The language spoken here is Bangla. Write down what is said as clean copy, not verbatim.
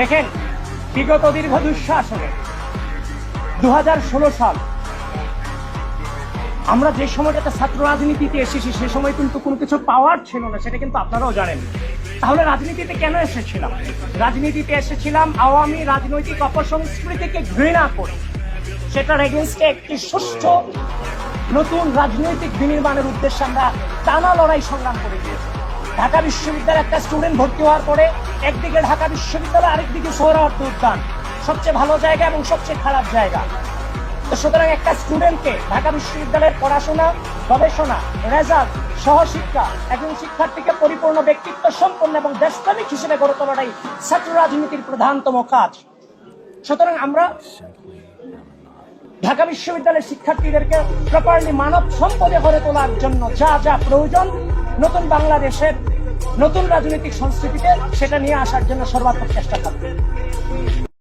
দেখেন, বিগত দীর্ঘ দুঃশাসনে 2016 সাল আমরা যে সময়টাতে ছাত্র রাজনীতিতে এসেছি, সে সময় কিন্তু কোনো কিছু পাওয়ার ছিল না, সেটা কিন্তু আপনারাও জানেন। তাহলে রাজনীতিতে কেন এসেছিলাম? রাজনীতিতে এসেছিলাম আওয়ামী রাজনৈতিক অপসংস্কৃতিকে ঘৃণা করে, সেটার এগেইনস্টে একটি সুষ্ঠু নতুন রাজনৈতিক বিনির্মাণের উদ্দেশ্যে আমরা টানা লড়াই সংগ্রাম করে দিয়েছি। ঢাকা বিশ্ববিদ্যালয়ে একটা স্টুডেন্ট ভর্তি হওয়ার পরে একদিকে ঢাকা বিশ্ববিদ্যালয়, আরেকদিকে সোহরাওয়ার্দী উদ্যান, সবচেয়ে ভালো জায়গা এবং সবচেয়ে খারাপ জায়গা। তো সুতরাং একটা স্টুডেন্টকে ঢাকা বিশ্ববিদ্যালয়ের পড়াশোনা, গবেষণা, রেজাল্ট, সহশিক্ষা, একজন শিক্ষার্থীকে পরিপূর্ণ ব্যক্তিত্ব সম্পন্ন এবং দেশপ্রেমিক হিসেবে গড়ে তোলাটাই ছাত্র রাজনীতির প্রধানতম কাজ। সুতরাং আমরা ঢাকা বিশ্ববিদ্যালয়ের শিক্ষার্থীদেরকে প্রপারলি মানব সম্পদে গড়ে তোলার জন্য যা যা প্রয়োজন নতুন বাংলাদেশের নতুন রাজনৈতিক সংস্কৃতিতে, সেটা নিয়ে আসার জন্য সর্বাত্মক চেষ্টা থাকবে।